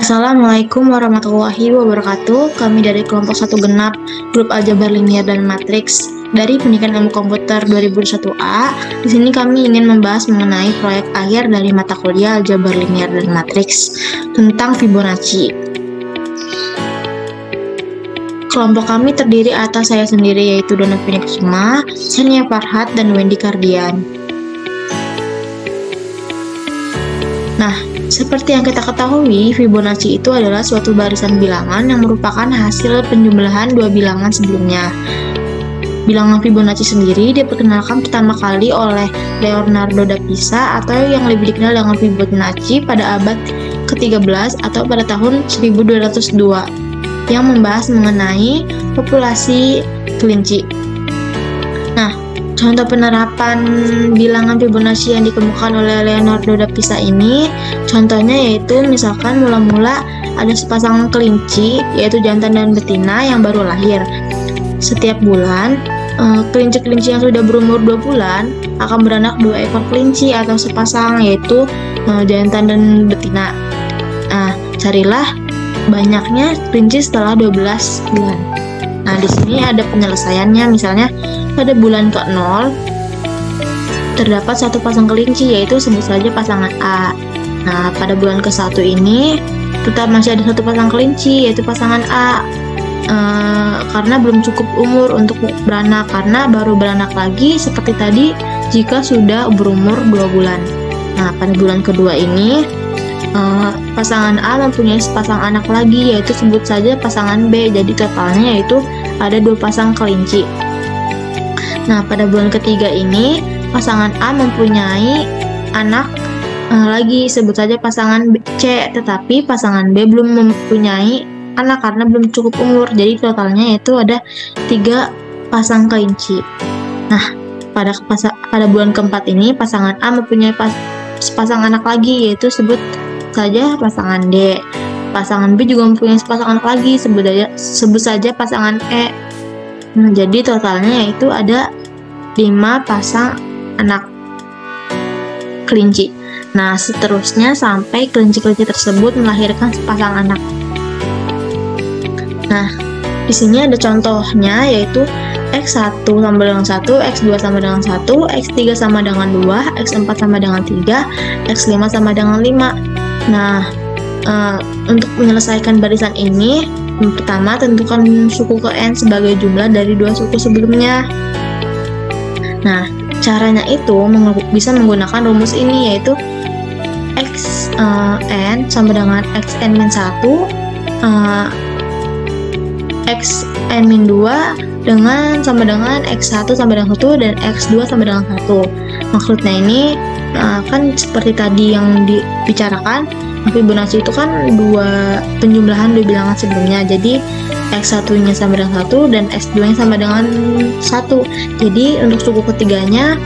Assalamualaikum warahmatullahi wabarakatuh. Kami dari kelompok 1 genap grup aljabar linear dan matriks dari Pendidikan Ilmu Komputer 2021A. Di sini kami ingin membahas mengenai proyek akhir dari mata kuliah aljabar linear dan matriks tentang Fibonacci. Kelompok kami terdiri atas saya sendiri, yaitu Dona Vini Kusuma, Sania Farhat, dan Wendy Kardian. Nah, seperti yang kita ketahui, Fibonacci itu adalah suatu barisan bilangan yang merupakan hasil penjumlahan dua bilangan sebelumnya. Bilangan Fibonacci sendiri diperkenalkan pertama kali oleh Leonardo da Pisa atau yang lebih dikenal dengan Fibonacci pada abad ke-13 atau pada tahun 1202 yang membahas mengenai populasi kelinci. Nah, contoh penerapan bilangan Fibonacci yang dikemukakan oleh Leonardo da Pisa ini, contohnya yaitu misalkan mula-mula ada sepasang kelinci, yaitu jantan dan betina yang baru lahir. Setiap bulan, kelinci-kelinci yang sudah berumur 2 bulan akan beranak 2 ekor kelinci atau sepasang, yaitu jantan dan betina. Nah, carilah banyaknya kelinci setelah 12 bulan. Nah, di sini ada penyelesaiannya. Misalnya pada bulan ke-0 terdapat satu pasang kelinci, yaitu sebut saja pasangan A. Nah, pada bulan ke-1 ini tetap masih ada satu pasang kelinci, yaitu pasangan A. Karena belum cukup umur untuk beranak, karena baru beranak lagi seperti tadi jika sudah berumur 2 bulan. Nah, pada bulan kedua ini pasangan A mempunyai sepasang anak lagi, yaitu sebut saja pasangan B. Jadi totalnya yaitu ada 2 pasang kelinci. Nah, pada bulan ketiga ini pasangan A mempunyai anak lagi, sebut saja pasangan C, tetapi pasangan B belum mempunyai anak karena belum cukup umur. Jadi totalnya yaitu ada 3 pasang kelinci. Nah, pada bulan keempat ini pasangan A mempunyai sepasang anak lagi, yaitu sebut saja pasangan D. Pasangan B juga mempunyai sepasang anak lagi, sebut saja pasangan E. Nah, jadi totalnya yaitu ada 5 pasang anak kelinci. Nah, seterusnya sampai kelinci-kelinci tersebut melahirkan sepasang anak. Nah, di sini ada contohnya, yaitu X1 sama dengan 1, X2 sama dengan 1, X3 sama dengan 2, X4 sama dengan 3, X5 sama dengan 5. Nah, untuk menyelesaikan barisan ini, pertama tentukan suku ke N sebagai jumlah dari 2 suku sebelumnya. Nah, caranya itu bisa menggunakan rumus ini, yaitu Xn sama dengan Xn-1, Xn-2 sama dengan X1 sama dengan 1 dan X2 sama dengan 1. Maksudnya ini kan seperti tadi yang dibicarakan, Fibonacci itu kan penjumlahan 2 bilangan sebelumnya. Jadi X1-nya sama dengan 1 dan X2-nya sama dengan 1. Jadi untuk suku ketiganya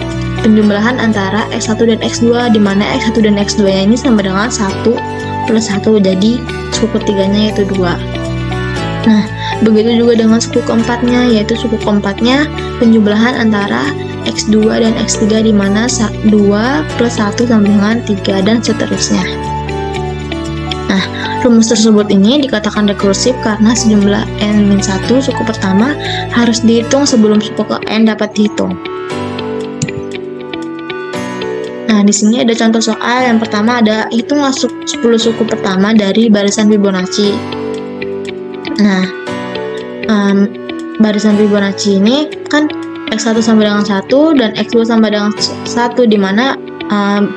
penjumlahan antara X1 dan X2, di mana X1 dan X2-nya ini sama dengan 1 plus 1. Jadi suku ketiganya yaitu 2. Nah, begitu juga dengan suku keempatnya, yaitu suku keempatnya penjumlahan antara X2 dan X3, di mana 2 plus 1 sama dengan 3 dan seterusnya. Nah, rumus tersebut ini dikatakan rekursif karena sejumlah N-1 suku pertama harus dihitung sebelum suku ke N dapat dihitung. Nah, di sini ada contoh soal. Yang pertama ada hitunglah 10 suku pertama dari barisan Fibonacci. Nah, barisan Fibonacci ini kan X1 sama dengan 1 dan X2 sama dengan 1, dimana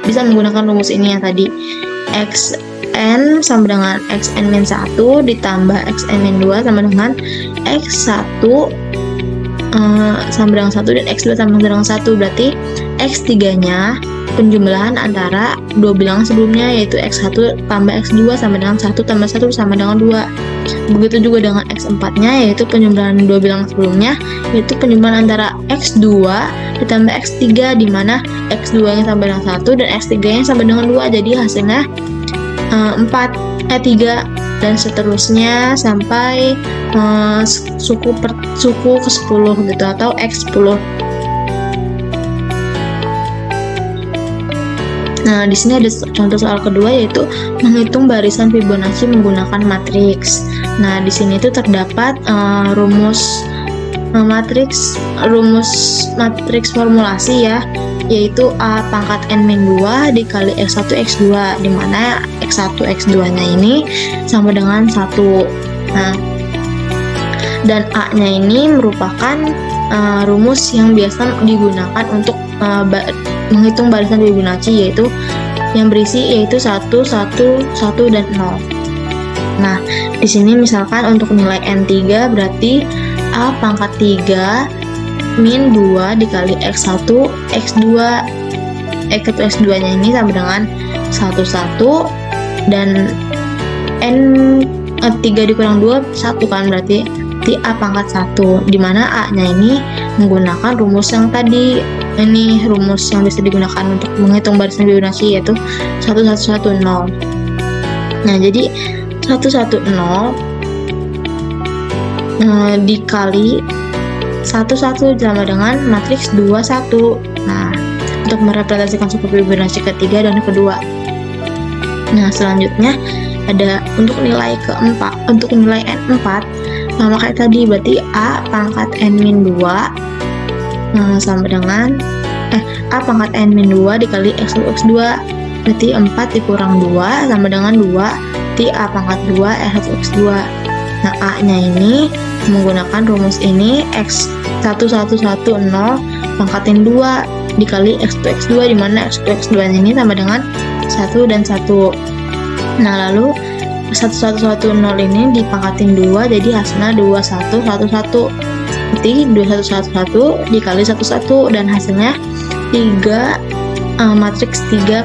bisa menggunakan rumus ini yang tadi. Xn sama dengan Xn-1 ditambah Xn-2 sama dengan X1 sama dengan 1 dan X2 sama dengan 1. Berarti X3-nya penjumlahan antara 2 bilangan sebelumnya, yaitu X1 tambah X2 sama dengan 1 tambah 1 sama dengan 2. Begitu juga dengan X4-nya, yaitu penjumlahan 2 bilangan sebelumnya, yaitu penjumlahan antara X2 ditambah X3, di mana X2-nya sama dengan 1 dan X3-nya sama dengan 2. Jadi hasilnya 3 dan seterusnya sampai suku ke-10 gitu, atau X10. Nah, di sini ada contoh soal kedua, yaitu menghitung barisan Fibonacci menggunakan matriks. Nah, di sini itu terdapat rumus matriks formulasi ya, yaitu A pangkat n-2 dikali x1 x2, di mana x1 x2 nya ini sama dengan 1. Nah, dan A-nya ini merupakan rumus yang biasa digunakan untuk menghitung barisan Fibonacci, yaitu yang berisi yaitu 1, 1, 1, dan 0. Nah, di sini misalkan untuk nilai n3 berarti A pangkat 3 min 2 dikali x1 x2. x1 x2 nya ini sama dengan 1, 1, dan n3 dikurang 2 1 kan, berarti A pangkat 1, dimana A nya ini menggunakan rumus yang tadi. Ini rumus yang bisa digunakan untuk menghitung barisan Fibonacci, yaitu 1, 1, 1, 0. Nah, jadi 1, 1, 0 dikali 1, 1 sama dengan matriks 2, 1. Nah, untuk merepresentasikan suku Fibonacci ketiga dan kedua. Nah, selanjutnya ada untuk nilai keempat, untuk nilai n4 sama kayak tadi, berarti A pangkat n-2 sama dengan A pangkat n-2 dikali x1 x2, berarti 4 dikurang 2 sama dengan 2, berarti A pangkat 2 x1 x2. Nah, A nya ini menggunakan rumus ini x1 1, 1, 0 pangkatin 2 dikali x1 x2, dimana x1 x2 nya ini sama dengan 1 dan 1. Nah, lalu 1, 1, 1, 0 ini dipangkatin 2, jadi hasilnya 2, 1, 1, 1. Berarti 2, 1, 1, 1 dikali 1, 1, dan hasilnya 3, matriks 3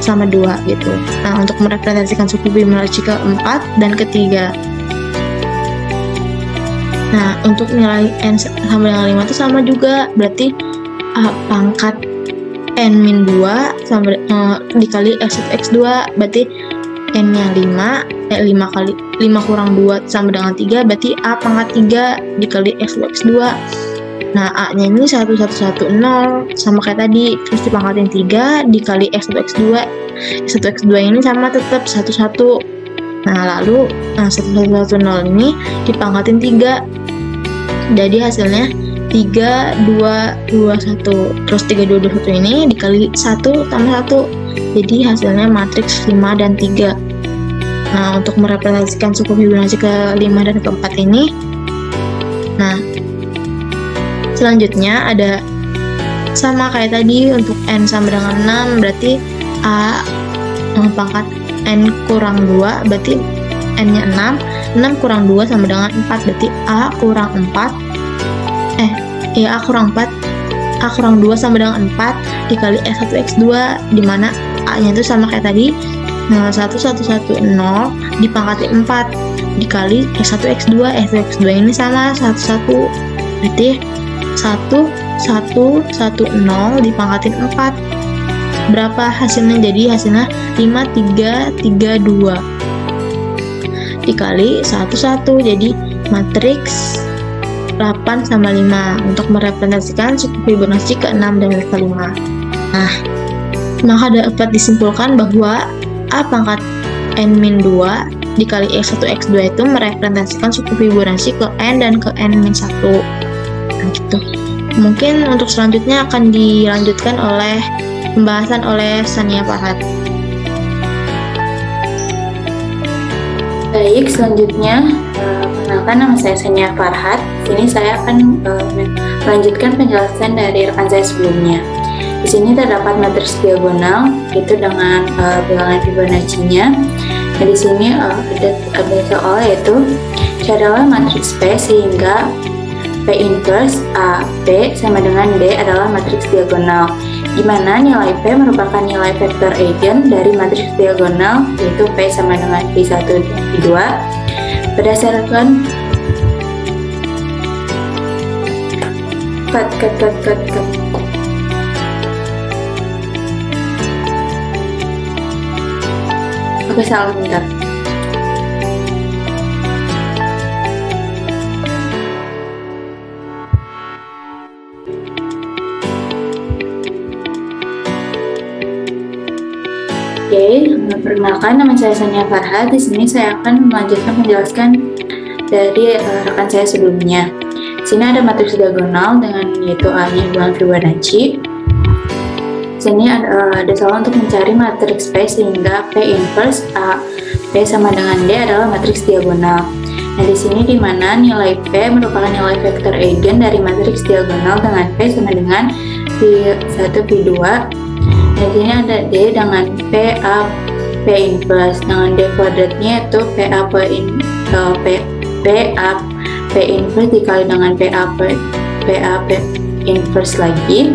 sama 2 gitu. Nah, untuk merepresentasikan suku Fibonacci keempat dan ketiga. Nah, untuk nilai n sama dengan 5 itu sama juga, berarti A pangkat n-2 sama dikali x1 x2, berarti n-nya 5, 5 kurang 2 sama dengan 3, berarti A pangkat 3 dikali x1 x2. Nah, A-nya ini 1, 1, 1, 0 sama kayak tadi, terus dipangkatin 3 dikali x1 x2. x1 x2 ini sama tetap 1, 1. Nah, lalu 1, 1, 1, 0 ini dipangkatin 3, jadi hasilnya 3, 2, 2, 1. Terus 3, 2, 2, 1 ini dikali 1 tambah 1, jadi hasilnya matriks 5 dan 3. Nah, untuk merepresentasikan suku Fibonacci ke-5 dan ke-4 ini, nah, selanjutnya ada sama kayak tadi, untuk n sama dengan 6, berarti A pangkat n kurang 2, berarti n-nya 6, 6 kurang 2 sama dengan 4, berarti A kurang 4, A kurang 4, A kurang 2 sama dengan 4 dikali x1 x2, dimana A-nya itu sama kayak tadi, 1, 1, 1, 0 dipangkatin 4 dikali x1 x2, x1 x2 ini sama 1, 1, berarti 1, 1, 1, 0 dipangkatin 4, berapa hasilnya? Jadi hasilnya 5, 3, 3, 2 dikali 1, 1, jadi matriks 8 sama 5 untuk merepresentasikan suku Fibonacci ke-6 dan ke-5. Nah, maka dapat disimpulkan bahwa A pangkat n-2 dikali x1 x2 itu merepresentasikan suku Fibonacci ke n dan ke n-1. Nah, gitu. Mungkin untuk selanjutnya akan dilanjutkan oleh pembahasan oleh Sania Farhat. Baik, selanjutnya perkenalkan, nama saya Sania Farhat. Sini saya akan melanjutkan penjelasan dari rekan saya sebelumnya. Di sini terdapat matriks diagonal itu dengan bilangan Fibonacci-nya. Nah, di sini ada soal, yaitu carilah matriks P sehingga P inverse A P sama dengan D adalah matriks diagonal, di mana nilai P merupakan nilai vektor eigen dari matriks diagonal, yaitu P sama dengan P1 dan P2 berdasarkan Oke, salah bentar. Perkenalkan, nama saya Sania Farhat. Di sini saya akan melanjutkan menjelaskan dari rekan saya sebelumnya. Di sini ada matriks diagonal dengan yaitu A-nya bilangan Fibonacci. Di sini ada soal untuk mencari matriks P sehingga P inverse A P sama dengan D adalah matriks diagonal. Nah, di sini di mana nilai P merupakan nilai vektor eigen dari matriks diagonal dengan P sama dengan P1, P2. Nah, di sini ada D dengan PA P inverse, dengan D kuadratnya itu PA P inverse dikali dengan PA P inverse lagi,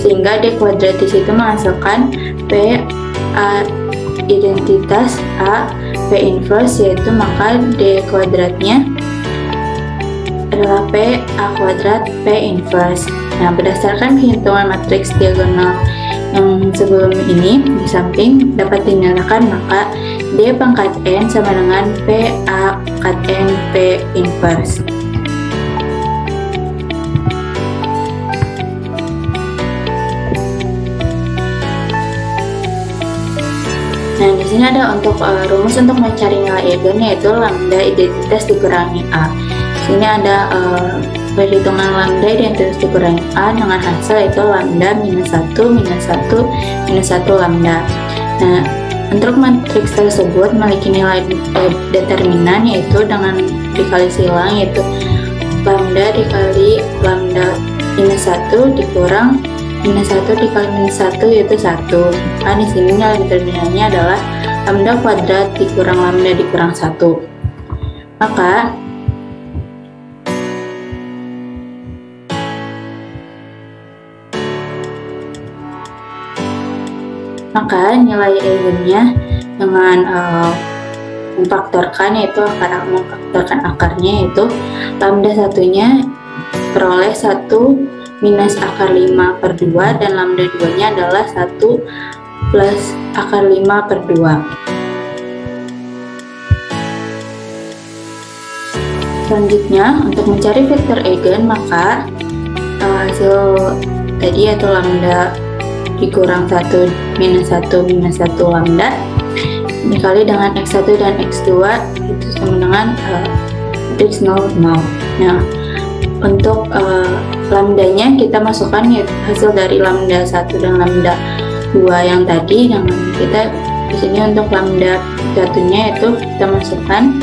sehingga D kuadrat di situ menghasilkan PA identitas A P inverse, yaitu maka D kuadratnya adalah PA kuadrat P inverse. Nah, berdasarkan perhitungan matriks diagonal yang sebelum ini di samping dapat dinyatakan, maka D pangkat N sama dengan PA pangkat N P inverse. Nah, di sini ada untuk rumus untuk mencari nilai eigen, yaitu lambda identitas dikurangi A. Di sini ada perhitungan lambda identitas dikurangi A dengan hasil yaitu lambda minus 1 minus 1 minus 1 lambda. Nah, untuk matriks tersebut memiliki nilai determinan, yaitu dengan dikali silang, yaitu lambda dikali lambda minus 1 dikurang minus 1 dikali minus 1 yaitu 1. Nah, di sini nilai determinannya adalah lambda kuadrat dikurang lambda dikurang 1. Maka nilai eigennya dengan memfaktorkan, yaitu memfaktorkan akarnya, yaitu lambda satunya peroleh 1 minus akar 5 per 2 dan lambda 2 nya adalah 1 plus akar 5 per 2. Selanjutnya, untuk mencari vektor eigen, maka hasil tadi yaitu lambda dikurang 1 minus 1 minus 1 lambda dikali dengan X1 dan X2 itu sama dengan matriks 0, 0. Nah, untuk lambdanya kita masukkan hasil dari lambda 1 dan lambda 2 yang tadi, dengan kita di sini untuk lambda satunya itu kita masukkan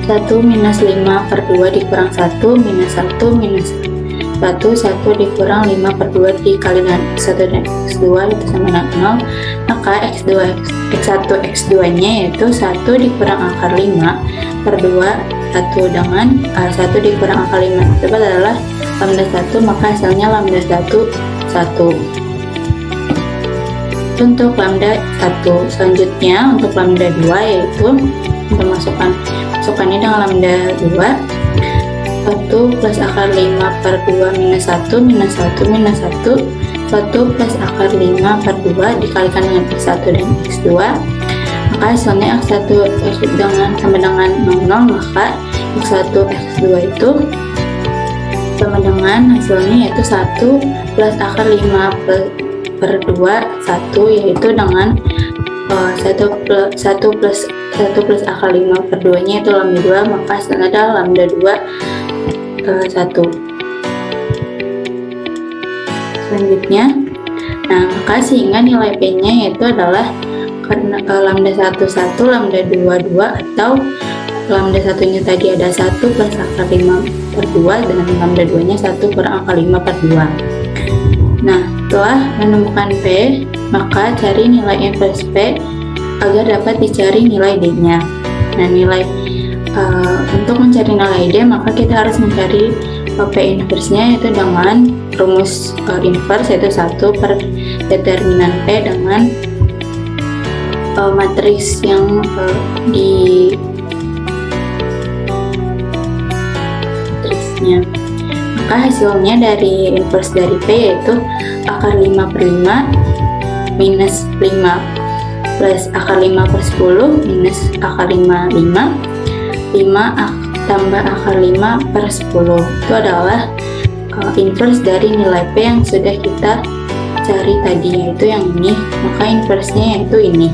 1 minus 5 per 2 dikurang 1 minus 1 minus 1 dikurang 5 per 2 dikali dengan X1 dan X2 itu sama dengan 0. Maka X1 X2 nya yaitu 1 dikurang akar 5 per 2 1 dengan 1 dikurang akar 5 tersebut adalah lambda 1, maka hasilnya lambda 1 1. Untuk lambda 1 selanjutnya, untuk lambda 2 yaitu kita masukkannya dengan lambda 2 1 plus akar 5 per 2 minus 1 minus 1 minus 1 1 plus akar 5 per 2 dikalikan dengan X1 dan X2, maka hasilnya X1 sama dengan 0, maka X1 X2 itu sama dengan hasilnya yaitu 1 plus akar 5 per 2 1, yaitu dengan 1 plus akar 5 per 2 nya itu lambda 2, maka hasilnya adalah lambda 2 1. Selanjutnya, nah maka sehingga nilai P nya yaitu adalah karena lambda 1 1 lambda 2 2, atau lambda satunya tadi ada 1 plus akar 5 per 2 dan lambda 2 nya 1 kurang akar 5 per 2. Nah, setelah menemukan P, maka cari nilai inverse P agar dapat dicari nilai D nya. Nah, untuk mencari nilai D, maka kita harus mencari P inverse-nya, yaitu dengan rumus inverse, yaitu 1 per determinan P dengan matriks yang di matriksnya. Maka hasilnya dari inverse dari P yaitu akar 5 per 5 minus 5 plus akar 5 per 10 minus akar 5 tambah akar 5 per 10. Itu adalah inverse dari nilai P yang sudah kita cari tadi, yaitu yang ini. Maka inverse-nya yaitu ini.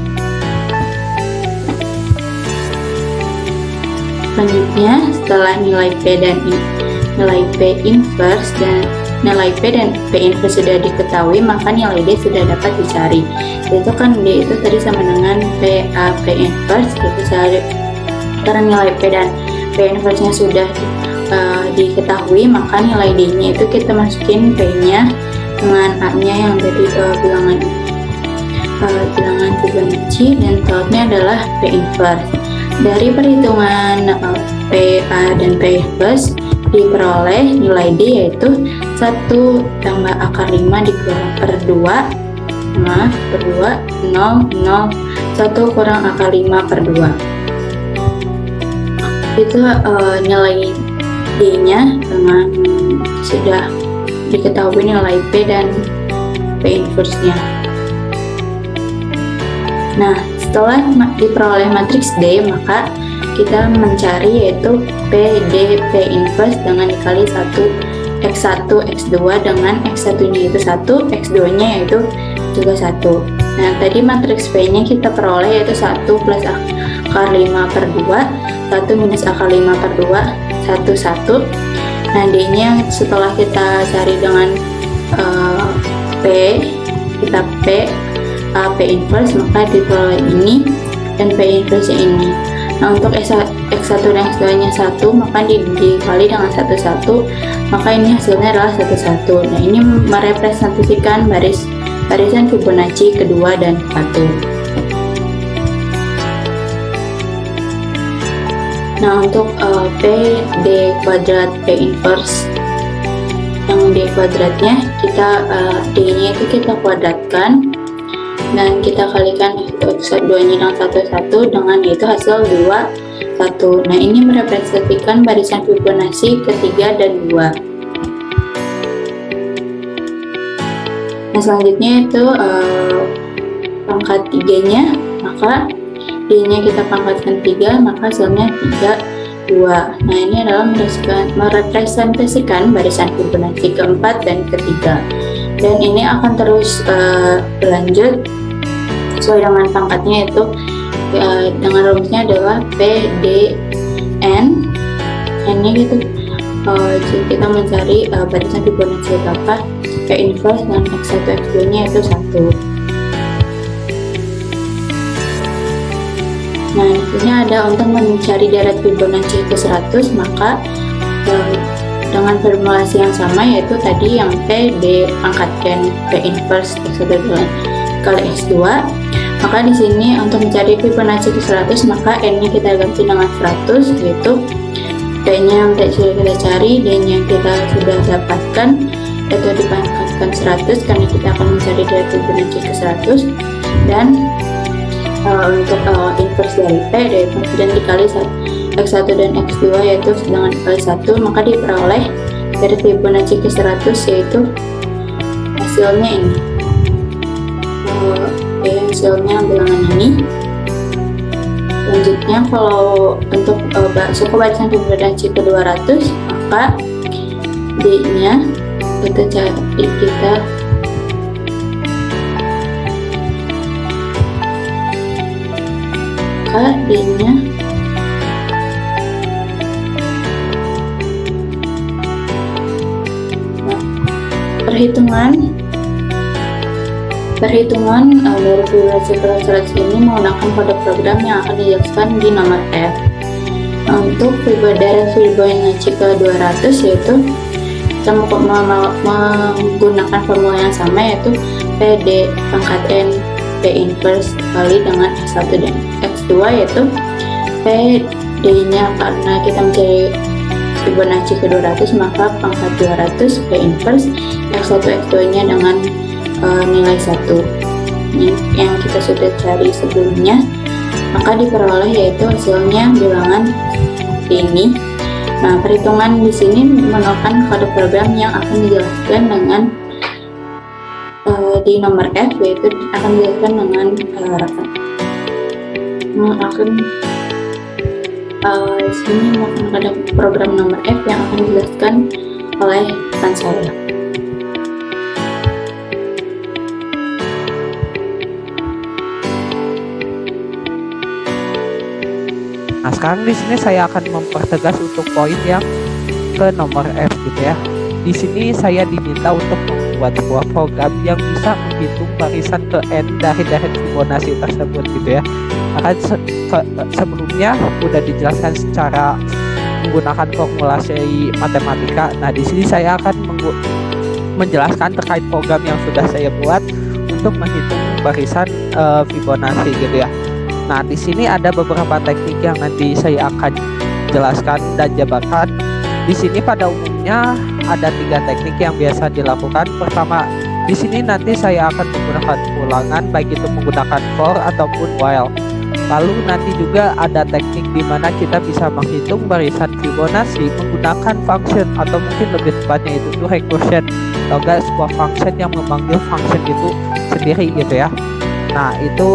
Selanjutnya, setelah nilai P inverse dan nilai P dan P inverse sudah diketahui, maka nilai D sudah dapat dicari. Yaitu kan D itu tadi sama dengan PA P inverse, itu karena nilai P dan P inverse-nya sudah diketahui, maka nilai D-nya itu kita masukin P-nya dengan A-nya yang dari bilangan Fibonacci, dan tautnya adalah P inverse. Dari perhitungan PA dan P inverse diperoleh nilai D yaitu 1 tambah akar 5 dikurang per 2 0, 1 kurang akar 5 per 2. Itu nilai D-nya dengan sudah diketahui nilai P dan P inverse-nya. Nah, setelah diperoleh matriks D, maka kita mencari yaitu PD P inverse dengan dikali 1 X1 X2 dengan X1-nya itu 1, X2-nya yaitu juga 1. Nah, tadi matriks P-nya kita peroleh yaitu 1 plus akar 5 per 2, 1 minus akar 5 per 2, 1, 1. Nah, D-nya setelah kita cari dengan P, kita P P inverse, maka diperoleh ini dan P inverse ini. Nah, untuk X1 dan X2-nya 1, maka dikali dengan 1, 1, maka ini hasilnya adalah 1, 1. Nah, ini merepresentasikan barisan Fibonacci kedua dan 1. Nah, untuk P D kuadrat P inverse yang D kuadratnya, kita D-nya itu kita kuadratkan dan kita kalikan X2-nya dengan 1, 1 dengan yaitu hasil 2, 1. Nah, ini merepresentasikan barisan Fibonacci ketiga dan 2. Nah, selanjutnya itu pangkat 3-nya, maka D-nya kita pangkatkan 3, maka hasilnya 3, 2. Nah, ini adalah merepresentasikan barisan Fibonacci keempat dan ketiga. Dan ini akan terus berlanjut sesuai dengan pangkatnya, yaitu dengan rumusnya adalah P, D, N. N-nya gitu. Jadi kita mencari barisan Fibonacci berapa, P inverse dan X1, X2-nya itu 1. Nah, di sini ada untuk mencari deret Fibonacci ke 100, maka dengan formulasi yang sama, yaitu tadi yang P, D pangkatkan P inverse X1 kali X2, maka di sini untuk mencari Fibonacci ke 100, maka N-nya kita ganti dengan 100, yaitu P-nya yang sudah kita cari, D-nya kita sudah dapatkan, yaitu dipangkatkan 100 karena kita akan mencari deret Fibonacci ke 100, dan untuk inverse dari P dan dikali X1 dan X2 yaitu dengan dikali 1, maka diperoleh dari Fibonacci ke 100 yaitu hasilnya ini. Hasilnya bilangan ini. Selanjutnya, kalau untuk suku barisan Fibonacci ke 200, maka D-nya kita cari, D-nya perhitungan dari Fibonacci ke 100 ini menggunakan kode program yang akan dijelaskan di nomor F. Untuk deret Fibonacci ke 200, yaitu kita menggunakan formula yang sama, yaitu PD pangkat N P inverse kali dengan X1 dan X2, yaitu PD-nya karena kita mencari Fibonacci ke 200, maka pangkat 200 P inverse X1 X2-nya dengan nilai 1 yang kita sudah cari sebelumnya, maka diperoleh yaitu hasilnya bilangan ini. Nah, perhitungan di sini menggunakan kode program yang akan dijelaskan dengan di nomor F, yaitu akan dijelaskan dengan di sini menggunakan ada program nomor F yang akan dijelaskan oleh rekan saya. Nah, sekarang di sini saya akan mempertegas untuk poin yang ke nomor F gitu ya. Di sini saya diminta untuk membuat sebuah program yang bisa menghitung barisan ke N dari Fibonacci tersebut gitu ya. Maka sebelumnya sudah dijelaskan secara menggunakan formulasi matematika. Nah, di sini saya akan menjelaskan terkait program yang sudah saya buat untuk menghitung barisan Fibonacci gitu ya. Nah, di sini ada beberapa teknik yang nanti saya akan jelaskan dan jabarkan. Di sini pada umumnya ada 3 teknik yang biasa dilakukan. Pertama, di sini nanti saya akan menggunakan ulangan baik itu menggunakan for ataupun while. Lalu nanti juga ada teknik di mana kita bisa menghitung barisan Fibonacci menggunakan function atau mungkin lebih tepatnya itu tuh recursion atau enggak sebuah function yang memanggil function itu sendiri gitu ya. Nah, itu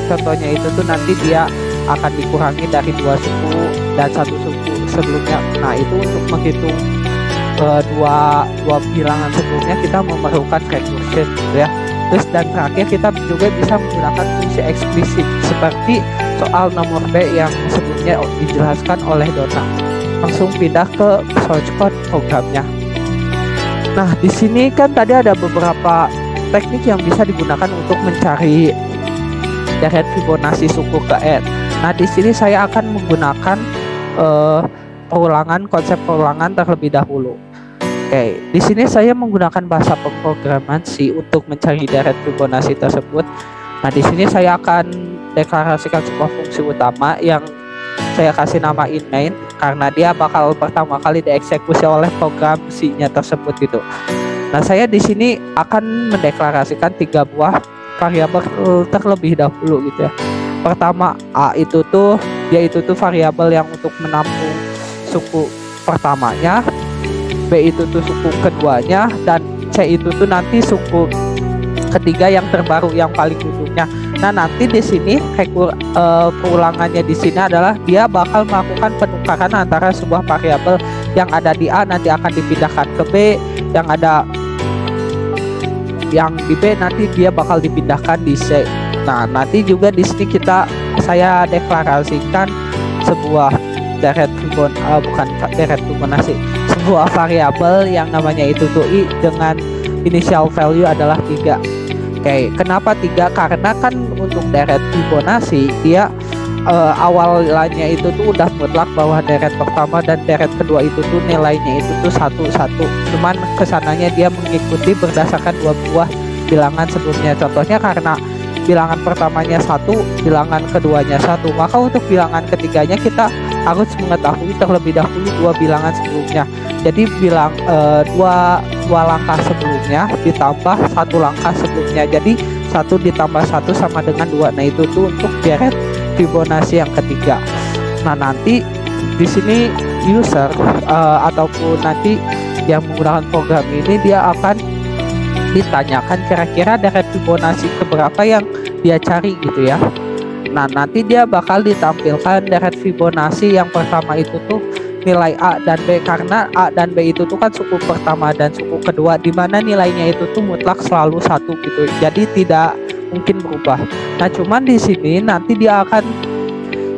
contohnya itu tuh nanti dia akan dikurangi dari 2 suku dan 1 suku sebelumnya. Nah, itu untuk menghitung dua bilangan sebelumnya kita memerlukan recursion gitu ya. Terus dan terakhir kita juga bisa menggunakan fungsi eksplisit seperti soal nomor B yang sebelumnya dijelaskan oleh Dona. Langsung pindah ke source code programnya. Nah, di sini kan tadi ada beberapa teknik yang bisa digunakan untuk mencari deret Fibonacci suku ke N. Nah, di sini saya akan menggunakan konsep perulangan terlebih dahulu. Oke, di sini saya menggunakan bahasa pemrograman C untuk mencari deret Fibonacci tersebut. Nah, di sini saya akan deklarasikan sebuah fungsi utama yang saya kasih nama inMain karena dia bakal pertama kali dieksekusi oleh program C-nya tersebut gitu. Nah, saya di sini akan mendeklarasikan 3 buah variabel terlebih dahulu gitu ya. Pertama, A itu tuh variabel yang untuk menampung suku pertamanya, B itu tuh suku keduanya, dan C itu tuh nanti suku ketiga yang terbaru yang paling ujungnya. Nah, nanti di sini perulangannya di sini adalah dia bakal melakukan penukaran antara sebuah variabel yang ada di A nanti akan dipindahkan ke B, yang di B nanti dia bakal dipindahkan di C. Nah, nanti juga di sini saya deklarasikan sebuah Fibonacci, sebuah variabel yang namanya itu tuh I dengan initial value adalah 3. Oke, kenapa 3? Karena kan untuk deret Fibonacci dia awalnya itu tuh udah mutlak bahwa deret pertama dan deret kedua itu tuh nilainya itu tuh 1, 1. Cuman kesananya dia mengikuti berdasarkan 2 buah bilangan sebelumnya. Contohnya karena bilangan pertamanya 1, bilangan keduanya 1, maka untuk bilangan ketiganya kita harus mengetahui terlebih dahulu 2 bilangan sebelumnya. Jadi dua langkah sebelumnya ditambah 1 langkah sebelumnya. Jadi 1 ditambah 1 sama dengan 2. Nah, itu tuh untuk deret Fibonacci yang ketiga. Nah, nanti di sini user ataupun nanti yang menggunakan program ini dia akan ditanyakan kira-kira deret Fibonacci keberapa yang dia cari gitu ya. Nah, nanti dia bakal ditampilkan deret Fibonacci yang pertama itu tuh nilai A dan B, karena A dan B itu tuh kan suku pertama dan suku kedua, di mana nilainya itu tuh mutlak selalu 1 gitu. Jadi tidak mungkin berubah. Nah, cuman di sini nanti dia akan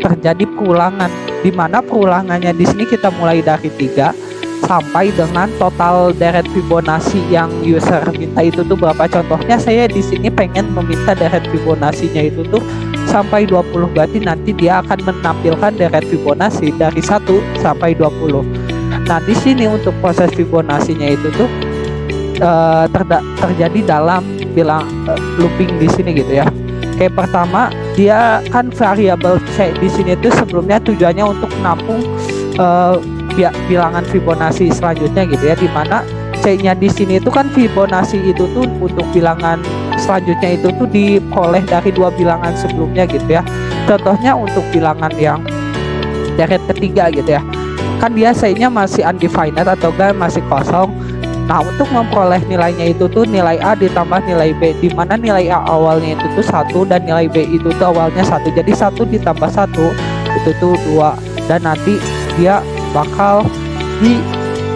terjadi perulangan, di mana perulangannya di sini kita mulai dari 3 sampai dengan total deret Fibonacci yang user minta itu tuh berapa. Contohnya saya di sini pengen meminta deret Fibonacci-nya itu tuh sampai 20, berarti nanti dia akan menampilkan deret Fibonacci dari 1 sampai 20. Nah, di sini untuk proses Fibonacci-nya itu tuh terjadi dalam looping di sini gitu ya. Kayak pertama, dia kan variabel C di sini tuh sebelumnya tujuannya untuk menampung bilangan Fibonacci selanjutnya gitu ya, dimana C-nya di sini itu kan Fibonacci itu tuh untuk bilangan selanjutnya itu tuh diperoleh dari 2 bilangan sebelumnya gitu ya. Contohnya untuk bilangan yang deret ketiga gitu ya, kan dia C-nya masih undefined atau masih kosong. Nah, untuk memperoleh nilainya itu tuh nilai A ditambah nilai B, di mana nilai A awalnya itu tuh 1 dan nilai B itu tuh awalnya 1. Jadi 1 ditambah 1 itu tuh 2, dan nanti dia bakal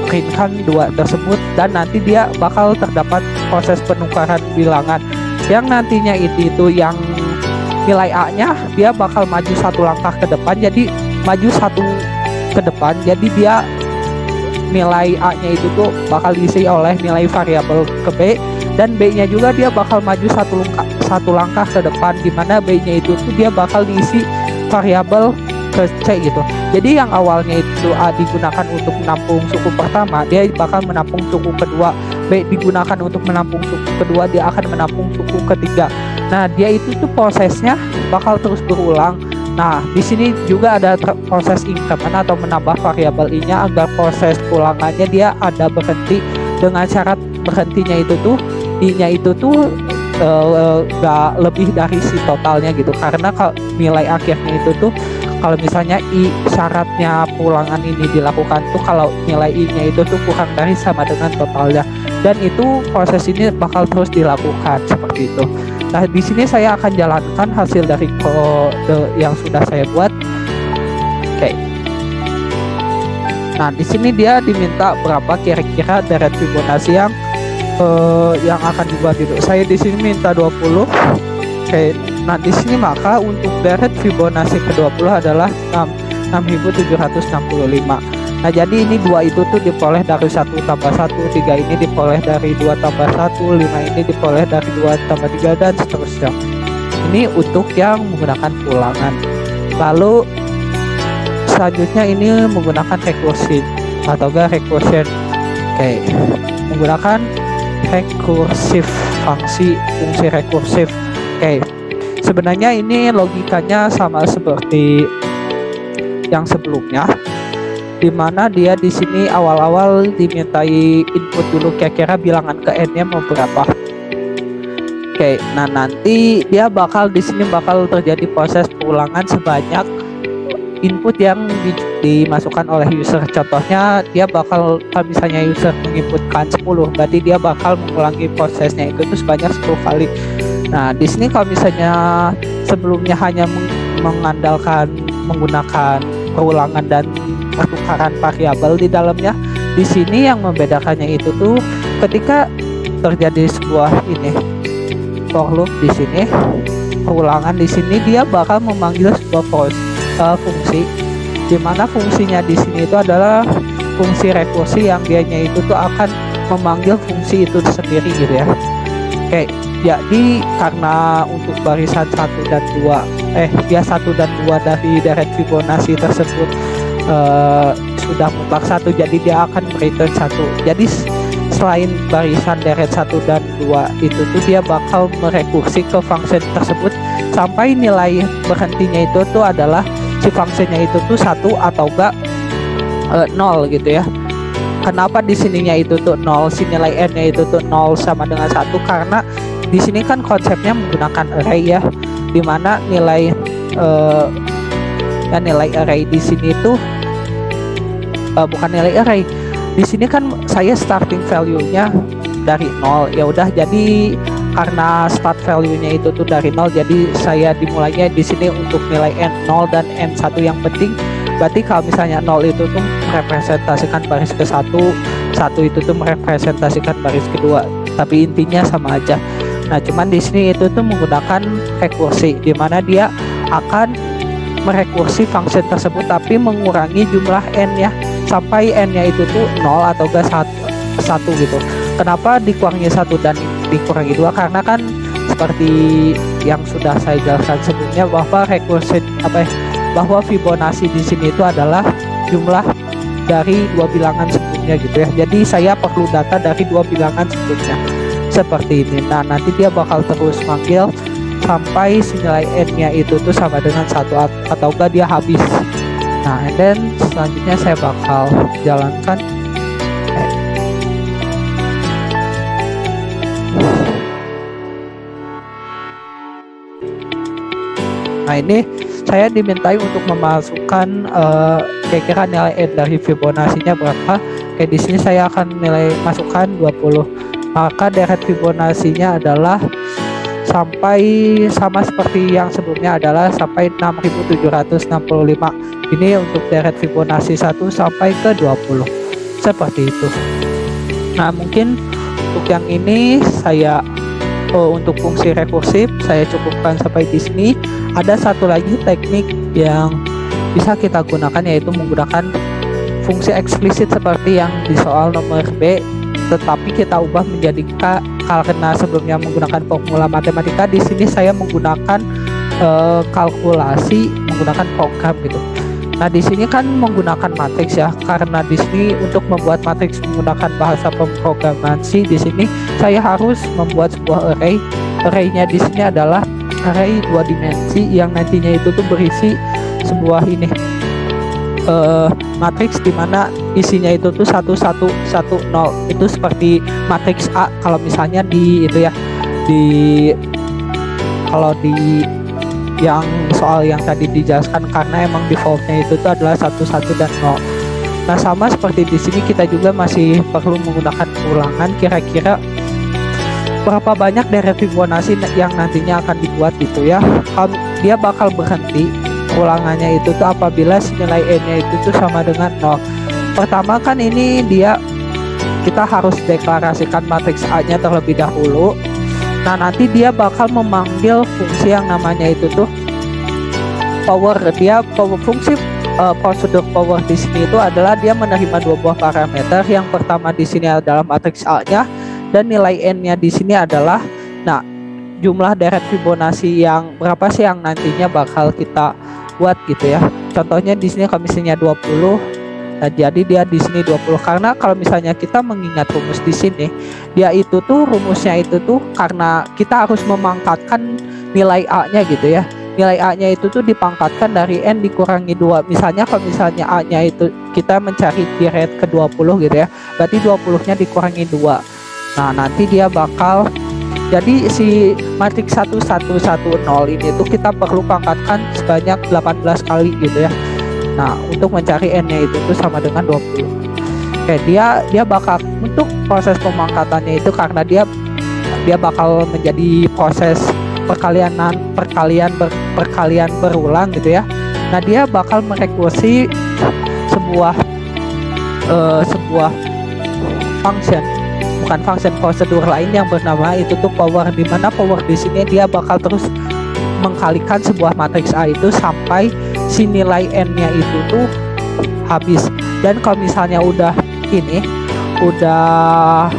printkan 2 tersebut, dan nanti dia bakal terdapat proses penukaran bilangan yang nantinya itu yang nilai A-nya dia bakal maju satu langkah ke depan, jadi maju satu ke depan, jadi dia nilai A-nya itu tuh bakal diisi oleh nilai variabel ke B, dan B-nya juga dia bakal maju satu langkah ke depan, dimana B-nya itu tuh dia bakal diisi variabel ke C gitu. Jadi yang awalnya itu A digunakan untuk menampung suku pertama, dia bakal menampung suku kedua. B digunakan untuk menampung suku kedua, dia akan menampung suku ketiga. Nah, dia itu tuh prosesnya bakal terus berulang. Nah, di sini juga ada proses increment atau menambah variabel I-nya agar proses ulangannya dia ada berhenti, dengan syarat berhentinya itu tuh I-nya itu tuh gak lebih dari si totalnya gitu. Karena kalau nilai akhirnya itu tuh, kalau misalnya I syaratnya pulangan ini dilakukan tuh kalau nilai I-nya itu tuh kurang dari sama dengan totalnya, dan itu proses ini bakal terus dilakukan seperti itu. Nah, di sini saya akan jalankan hasil dari kode yang sudah saya buat. Oke. Nah, di sini dia diminta berapa kira-kira deret Fibonacci yang akan dibuat itu. Saya di sini minta 20. Oke. Nah, di sini maka untuk deret Fibonacci ke-20 adalah 6765. Nah, jadi ini 2 itu tuh diperoleh dari 1 tambah 1, 3 ini diperoleh dari 2 tambah 1, 5 ini diperoleh dari 2 tambah 3, dan seterusnya. Ini untuk yang menggunakan pulangan. Lalu selanjutnya ini menggunakan rekursi atau recursion. Oke, menggunakan rekursif, fungsi rekursif. Oke, sebenarnya ini logikanya sama seperti yang sebelumnya, di mana dia di sini awal-awal dimintai input dulu kira-kira bilangan ke n-nya mau berapa. Oke, nah nanti dia bakal di sini bakal terjadi proses pengulangan sebanyak input yang dimasukkan oleh user. Contohnya dia bakal, kalau misalnya user menginputkan 10, berarti dia bakal mengulangi prosesnya itu tuh sebanyak 10 kali. Nah, di sini kalau misalnya sebelumnya hanya mengandalkan menggunakan perulangan dan pertukaran variabel di dalamnya, di sini yang membedakannya itu tuh ketika terjadi sebuah ini for loop di sini, perulangan di sini dia bakal memanggil sebuah fungsi, di mana fungsinya di sini itu adalah fungsi rekursi yang dianya itu tuh akan memanggil fungsi itu sendiri gitu ya. Oke, jadi karena untuk barisan 1 dan 2 dia 1 dan 2 dari deret Fibonacci tersebut sudah mutlak 1, jadi dia akan return 1. Jadi selain barisan deret 1 dan 2 itu tuh dia bakal merekursi ke function tersebut sampai nilai berhentinya itu tuh adalah si fungsinya itu tuh 1 atau enggak 0 gitu ya. Kenapa di sininya itu tuh 0, si nilai n-nya itu tuh 0 sama dengan 1? Karena di sini kan konsepnya menggunakan array ya, dimana nilai nilai array di sini tuh bukan nilai array. Di sini kan saya starting value-nya dari 0. Ya udah, jadi karena start value-nya itu tuh dari 0, jadi saya dimulainya di sini untuk nilai n 0 dan n1 yang penting. Berarti kalau misalnya 0 itu tuh merepresentasikan baris ke-1, 1 itu tuh merepresentasikan baris kedua. Tapi intinya sama aja. Nah, cuman di sini itu tuh menggunakan rekursi, di mana dia akan merekursi function tersebut tapi mengurangi jumlah n-nya sampai n-nya itu tuh 0 atau enggak 1 gitu. Kenapa dikurangi 1 dan dikurangi 2? Karena kan seperti yang sudah saya jelaskan sebelumnya bahwa rekursi bahwa Fibonacci di sini itu adalah jumlah dari 2 bilangan sebelumnya gitu ya. Jadi saya perlu data dari 2 bilangan sebelumnya seperti ini. Nah, nanti dia bakal terus manggil sampai si nilai n-nya itu tuh sama dengan 1 atau enggak dia habis. Nah, and then selanjutnya saya bakal jalankan. Nah, ini saya dimintai untuk memasukkan kira-kira nilai n dari Fibonacci-nya berapa. Kayak di sini saya akan masukkan 20. Maka deret Fibonacci-nya adalah sampai sama seperti yang sebelumnya, adalah sampai 6765. Ini untuk deret Fibonacci 1 sampai ke 20. Seperti itu. Nah, mungkin untuk yang ini saya untuk fungsi rekursif saya cukupkan sampai di sini. Ada satu lagi teknik yang bisa kita gunakan, yaitu menggunakan fungsi eksplisit seperti yang di soal nomor B, tetapi kita ubah menjadi K karena sebelumnya menggunakan formula matematika. Di sini saya menggunakan kalkulasi menggunakan program gitu. Nah, di sini kan menggunakan matriks ya, karena di sini untuk membuat matriks menggunakan bahasa pemrograman C, di sini saya harus membuat sebuah array. Array-nya di sini adalah array 2 dimensi yang nantinya itu tuh berisi sebuah ini matriks dimana isinya itu tuh 1 1 1 0. Itu seperti matriks A kalau misalnya di itu ya, kalau di yang soal yang tadi dijelaskan, karena emang defaultnya itu tuh adalah 1 1 dan 0. Nah, sama seperti di sini kita juga masih perlu menggunakan ulangan. Kira-kira berapa banyak deret Fibonacci yang nantinya akan dibuat gitu ya. Dia bakal berhenti ulangannya itu tuh apabila si nilai n-nya itu tuh sama dengan 0. Pertama kan ini kita harus deklarasikan matriks A-nya terlebih dahulu. Nah, nanti dia bakal memanggil fungsi yang namanya itu tuh power. Fungsi prosedur power di sini itu adalah dia menerima 2 buah parameter. Yang pertama di sini adalah matriks A-nya dan nilai n-nya di sini adalah jumlah deret Fibonacci yang berapa sih yang nantinya bakal kita buat gitu ya. Contohnya di sini kalau misalnya 20. Nah, jadi dia di sini 20, karena kalau misalnya kita mengingat rumus di sini, dia itu tuh rumusnya itu tuh karena kita harus memangkatkan nilai A-nya gitu ya. Nilai A-nya itu tuh dipangkatkan dari n dikurangi 2. Misalnya kalau misalnya A-nya itu kita mencari deret ke 20 gitu ya, berarti 20-nya dikurangi 2. Nah, nanti dia bakal jadi si matriks 1 1 1 0 ini tuh kita perlu pangkatkan sebanyak 18 kali gitu ya. Nah, untuk mencari n-nya itu tuh sama dengan 20. Oke, dia bakal untuk proses pemangkatannya itu karena dia bakal menjadi proses perkalian berulang gitu ya. Nah, dia bakal merekursi sebuah function prosedur lain yang bernama itu tuh power, di mana power di sini dia bakal terus mengkalikan sebuah matriks A itu sampai si nilai n-nya itu tuh habis. Dan kalau misalnya udah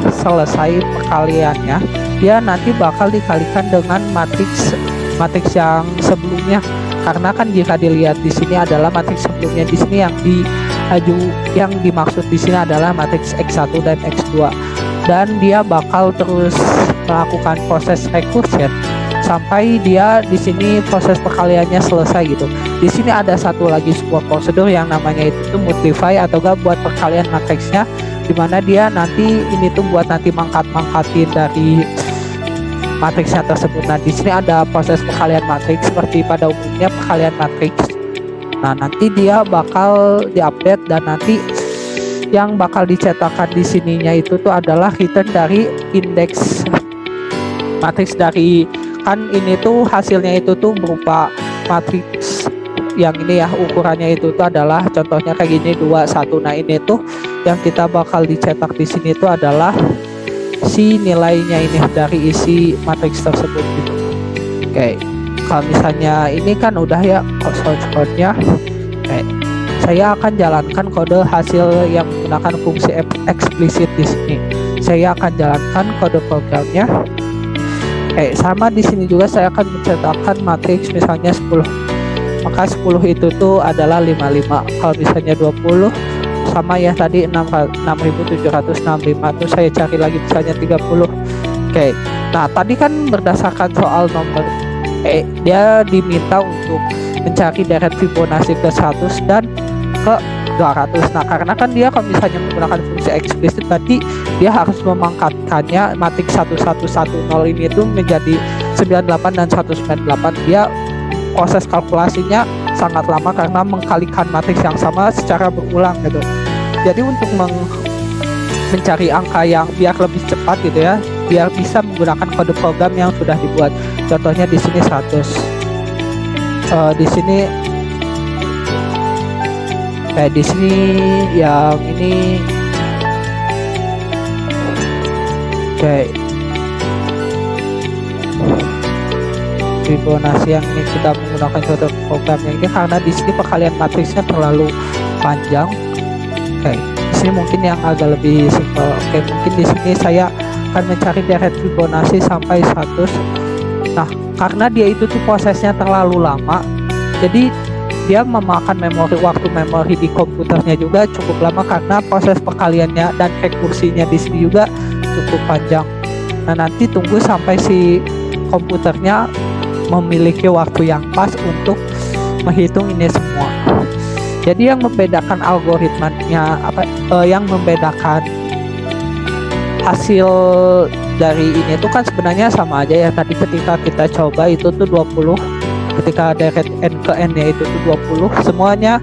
selesai perkaliannya, dia nanti bakal dikalikan dengan matriks yang sebelumnya. Karena kan jika dilihat di sini adalah matriks sebelumnya, di sini yang dimaksud di sini adalah matriks X1 dan X2. Dan dia bakal terus melakukan proses recursion sampai dia di sini proses perkaliannya selesai gitu. Di sini ada satu lagi sebuah prosedur yang namanya itu tuh multiply atau enggak buat perkalian matriksnya, dimana dia nanti ini tuh buat nanti mangkatin dari matriksnya tersebut. Nah, di sini ada proses perkalian matriks seperti pada umumnya perkalian matriks. Nah, nanti dia bakal diupdate dan nanti yang bakal dicetakkan di sininya itu tuh adalah return dari indeks matriks dari, kan ini tuh hasilnya itu tuh berupa matriks yang ini ya, ukurannya itu tuh adalah contohnya kayak gini 2 1. Nah, ini tuh yang kita bakal dicetak di sini tuh adalah si nilainya ini dari isi matriks tersebut gitu. Oke, kalau misalnya ini kan udah ya source code-nya. Oke, saya akan jalankan kode hasil yang menggunakan fungsi eksplisit di sini. Saya akan jalankan kode programnya. Oke, sama di sini juga saya akan mencetakkan matriks misalnya 10. Maka 10 itu tuh adalah 55. Kalau misalnya 20 sama ya tadi 6765 tuh saya cari lagi misalnya 30. Oke. Nah, tadi kan berdasarkan soal nomor dia diminta untuk mencari deret Fibonacci ke 100 dan ke 200. Nah, karena kan dia kalau misalnya menggunakan fungsi eksplisit, berarti dia harus memangkatkannya matriks 1110 ini itu menjadi 98 dan 198. Dia proses kalkulasinya sangat lama karena mengkalikan matriks yang sama secara berulang gitu. Jadi untuk mencari angka yang biar lebih cepat gitu ya, biar bisa menggunakan kode program yang sudah dibuat. Contohnya di sini 100. Di sini kayak di sini yang ini kayak Fibonacci yang ini kita menggunakan suatu programnya ini karena di sini perkalian matriksnya terlalu panjang. Oke, di sini mungkin yang agak lebih simpel. Oke, mungkin di sini saya akan mencari deret Fibonacci sampai 100. Nah, karena dia itu tuh prosesnya terlalu lama, jadi dia memakan waktu memori di komputernya juga cukup lama karena proses perkaliannya dan rekursinya di sini juga cukup panjang. Nah, nanti tunggu sampai si komputernya memiliki waktu yang pas untuk menghitung ini semua. Jadi yang membedakan algoritmanya yang membedakan hasil dari ini itu kan sebenarnya sama aja ya. Tadi ketika kita coba itu tuh 20, ketika deret n ke n nya itu tuh 20, semuanya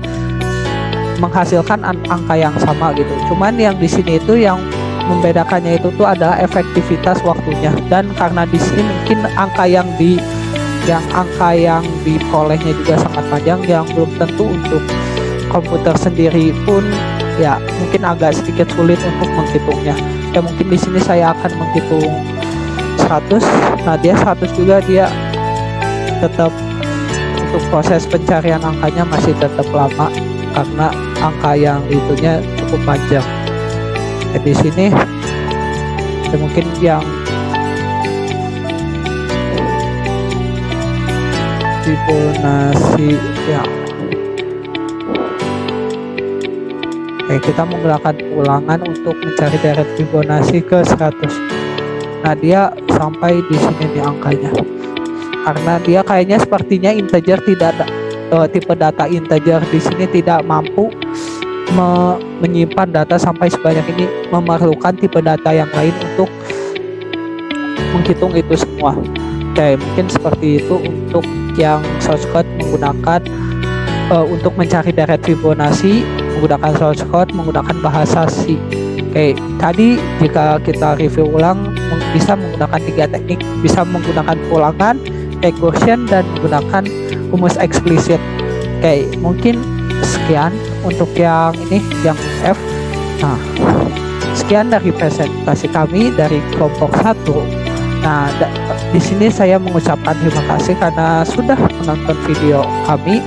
menghasilkan angka yang sama gitu. Cuman yang di sini itu yang membedakannya itu tuh adalah efektivitas waktunya, dan karena di sini mungkin angka yang diperolehnya juga sangat panjang, yang belum tentu untuk komputer sendiri pun ya mungkin agak sedikit sulit untuk menghitungnya. Ya mungkin di sini saya akan menghitung 100. Nah, dia 100 juga, dia tetap untuk proses pencarian angkanya masih tetap lama karena angka yang itunya cukup panjang. Di sini ya mungkin yang Fibonacci ya. Kita menggunakan ulangan untuk mencari deret Fibonacci ke 100. Nah, dia sampai di sini nih angkanya. Karena dia kayaknya sepertinya integer, tidak ada tipe data integer di sini tidak mampu menyimpan data sampai sebanyak ini, memerlukan tipe data yang lain untuk menghitung itu semua. Oke, mungkin seperti itu untuk yang source code menggunakan untuk mencari deret Fibonacci menggunakan source code menggunakan bahasa C. Oke, tadi jika kita review ulang bisa menggunakan 3 teknik, bisa menggunakan ulangan, recursion, dan menggunakan rumus eksplisit. Oke, mungkin sekian untuk yang ini, yang F. Nah, sekian dari presentasi kami dari kelompok 1. Nah, di sini saya mengucapkan terima kasih karena sudah menonton video kami.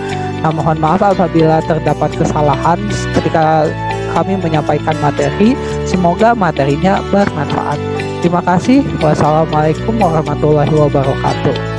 Nah, mohon maaf apabila terdapat kesalahan ketika kami menyampaikan materi. Semoga materinya bermanfaat. Terima kasih. Wassalamualaikum warahmatullahi wabarakatuh.